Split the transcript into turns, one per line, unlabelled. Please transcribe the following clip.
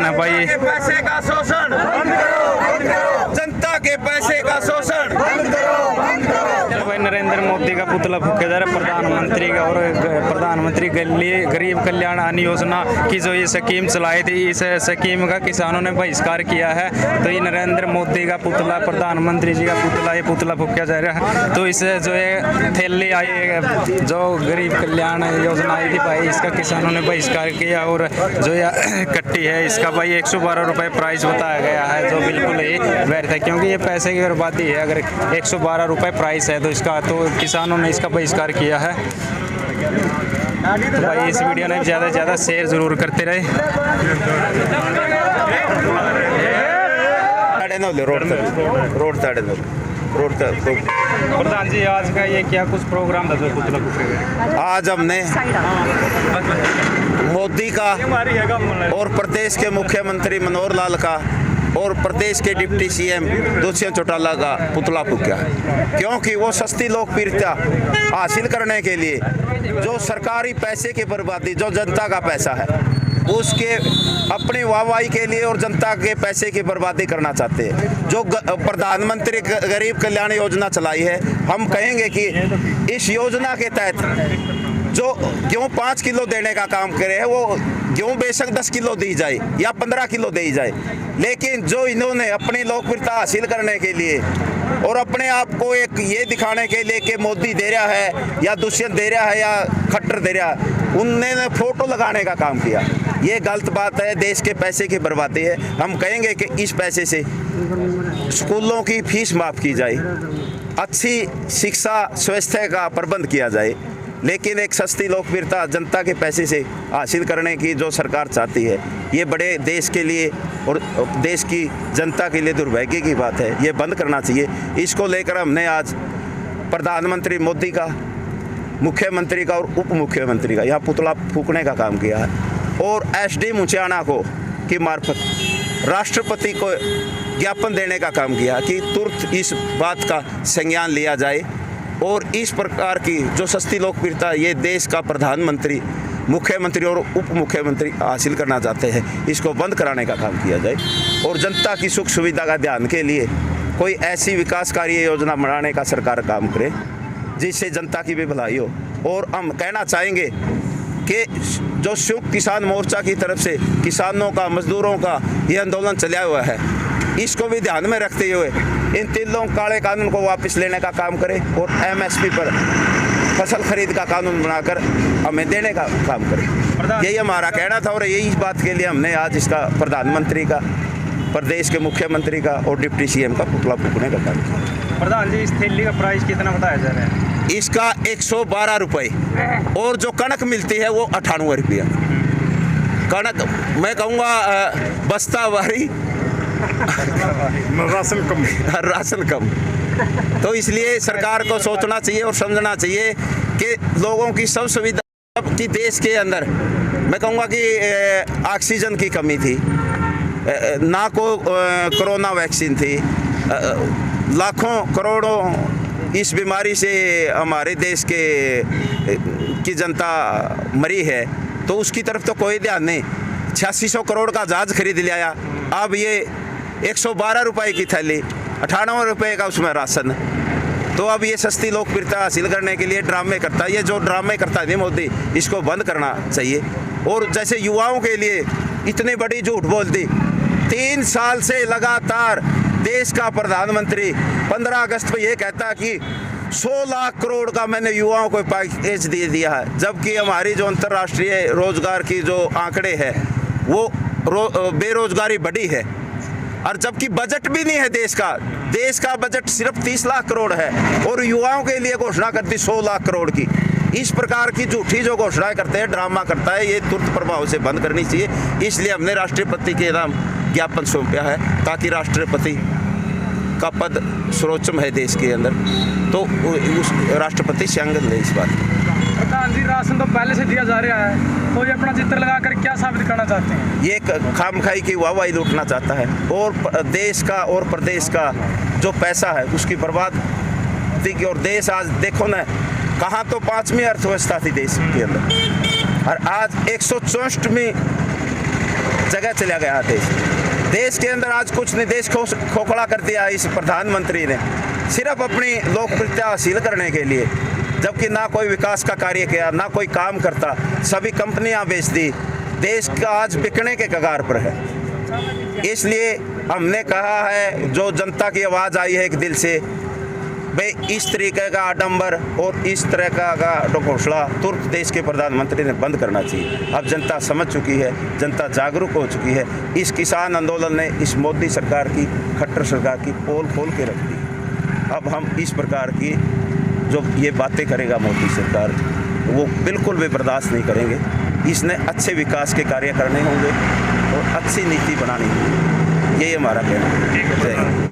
है भाई।
पैसे का शोषण बंद करो, जनता के पैसे का शोषण बंद करो।
भाई नरेंद्र मोदी का पुतला फूका जा रहा है प्रधानमंत्री का, और प्रधानमंत्री गरीब कल्याण अन्न योजना की जो ये स्कीम चलाई थी, इस स्कीम का किसानों ने बहिष्कार किया है। तो ये नरेंद्र मोदी का पुतला, प्रधानमंत्री जी का पुतला, ये पुतला फूका जा रहा है। तो इसे जो ये थैली आई जो गरीब कल्याण योजना आई थी भाई, इसका किसानों ने बहिष्कार किया। और जो ये कट्टी है इसका भाई 112 रुपये प्राइस बताया गया है, जो बिल्कुल ही व्यर्थ है, क्योंकि ये पैसे की बर्बादी है। अगर 112 रुपये प्राइस है तो इसका, तो किसानों ने इसका बहिष्कार किया है। तो भाई इस वीडियो ने ज़्यादा से ज़्यादा शेयर ज़रूर करते रहे। प्रधान जी आज का ये क्या कुछ प्रोग्राम था जो पुतला फूके?
आज हमने मोदी का और प्रदेश के मुख्यमंत्री मनोहर लाल का और प्रदेश के डिप्टी सीएम दुष्यंत चौटाला का पुतला फूका, क्योंकि वो सस्ती लोकप्रियता हासिल करने के लिए जो सरकारी पैसे की बर्बादी, जो जनता का पैसा है उसके अपनी वाहवाही के लिए और जनता के पैसे की बर्बादी करना चाहते हैं। जो प्रधानमंत्री गरीब कल्याण योजना चलाई है, हम कहेंगे कि इस योजना के तहत जो गेहूँ 5 किलो देने का काम करे है, वो गेहूँ बेशक 10 किलो दी जाए या 15 किलो दी जाए, लेकिन जो इन्होंने अपनी लोकप्रियता हासिल करने के लिए और अपने आप को एक ये दिखाने के लिए कि मोदी दे रहा है या दुष्यंत दे रहा है या खट्टर दे रहा है, उन्होंने फोटो लगाने का काम किया। ये गलत बात है, देश के पैसे की बर्बादी है। हम कहेंगे कि इस पैसे से स्कूलों की फीस माफ़ की जाए, अच्छी शिक्षा स्वास्थ्य का प्रबंध किया जाए, लेकिन एक सस्ती लोकप्रियता जनता के पैसे से हासिल करने की जो सरकार चाहती है, ये बड़े देश के लिए और देश की जनता के लिए दुर्भाग्य की बात है। ये बंद करना चाहिए। इसको लेकर हमने आज प्रधानमंत्री मोदी का, मुख्यमंत्री का और उप मुख्यमंत्री का यहाँ पुतला फूकने का काम किया है, और एसडी मुंशियाना को की मार्फत राष्ट्रपति को ज्ञापन देने का काम किया कि तुरंत इस बात का संज्ञान लिया जाए और इस प्रकार की जो सस्ती लोकप्रियता ये देश का प्रधानमंत्री, मुख्यमंत्री और उप मुख्यमंत्री हासिल करना चाहते हैं, इसको बंद कराने का काम किया जाए और जनता की सुख सुविधा का ध्यान के लिए कोई ऐसी विकास कार्य योजना बनाने का सरकार काम करे जिससे जनता की भी भलाई हो। और हम कहना चाहेंगे कि जो संयुक्त किसान मोर्चा की तरफ से किसानों का, मजदूरों का ये आंदोलन चला हुआ है, इसको भी ध्यान में रखते हुए इन 3 लोगों काले कानून को वापस लेने का काम करें और MSP पर फसल खरीद का कानून बनाकर हमें देने का काम करें। यही हमारा कहना था और यही बात के लिए हमने आज इसका प्रधानमंत्री का, प्रदेश के मुख्यमंत्री का और डिप्टी सीएम का पुतला फूकने का काम किया।
प्रधान जी इस थैली का प्राइस कितना बताया जा रहा है?
इसका 112 रुपये और जो कणक मिलती है वो 98 रुपया। कणक मैं कहूँगा बस्ता वारी राशन कम। तो इसलिए सरकार को सोचना चाहिए और समझना चाहिए कि लोगों की सब सुविधा की देश के अंदर, मैं कहूँगा कि ऑक्सीजन की कमी थी, ना को कोरोना वैक्सीन थी, लाखों करोड़ों इस बीमारी से हमारे देश की जनता मरी है, तो उसकी तरफ तो कोई ध्यान नहीं। 8600 करोड़ का जहाज खरीद लिया, अब ये 112 रुपये की थैली, 98 रुपये का उसमें राशन। तो अब ये सस्ती लोकप्रियता हासिल करने के लिए ड्रामे करता है। ये जो ड्रामे करता है मोदी, इसको बंद करना चाहिए। और जैसे युवाओं के लिए इतनी बड़ी झूठ बोलती, 3 साल से लगातार देश का प्रधानमंत्री 15 अगस्त पर यह कहता कि 100 लाख करोड़ का मैंने युवाओं को पैकेज दे दिया है, जबकि हमारी जो अंतर्राष्ट्रीय रोजगार की जो आंकड़े हैं वो बेरोजगारी बढ़ी है, और जबकि बजट भी नहीं है देश का बजट सिर्फ 30 लाख करोड़ है और युवाओं के लिए घोषणा करती 100 लाख करोड़ की। इस प्रकार की झूठी जो घोषणाएं करते हैं, ड्रामा करता है, ये तुरंत प्रभाव से बंद करनी चाहिए। इसलिए हमने राष्ट्रपति के नाम ज्ञापन सौंपा है ताकि राष्ट्रपति का पद सर्वोच्चम है देश के अंदर, तो उस राष्ट्रपति संज्ञान ले इस बात।
प्रधान जी राशन तो पहले से दिया जा रहा है, तो ये अपना चित्र लगाकर क्या साबित करना चाहते हैं?
ये खामखाई की वाहवाही लूटना चाहता है और देश का और प्रदेश का जो पैसा है उसकी बर्बादी की। और देश आज देखो ना, कहाँ तो 5वीं अर्थव्यवस्था थी देश के अंदर, और आज 164वीं जगह चला गया देश के अंदर आज कुछ नहीं, देश को खोखला कर दिया इस प्रधानमंत्री ने, सिर्फ अपनी लोकप्रियता हासिल करने के लिए, जबकि ना कोई विकास का कार्य किया, ना कोई काम करता, सभी कंपनियां बेच दी, देश का आज बिकने के कगार पर है। इसलिए हमने कहा है, जो जनता की आवाज़ आई है एक दिल से, भाई इस तरीके का आडंबर और इस तरह का घोषणा तुरंत देश के प्रधानमंत्री ने बंद करना चाहिए। अब जनता समझ चुकी है, जनता जागरूक हो चुकी है। इस किसान आंदोलन ने इस मोदी सरकार की, खट्टर सरकार की पोल खोल के रख दी। अब हम इस प्रकार की जो ये बातें करेगा मोदी सरकार, वो बिल्कुल भी बर्दाश्त नहीं करेंगे। इसने अच्छे विकास के कार्य करने होंगे और अच्छी नीति बनानी होगी, यही हमारा कहना है। जय हिंद।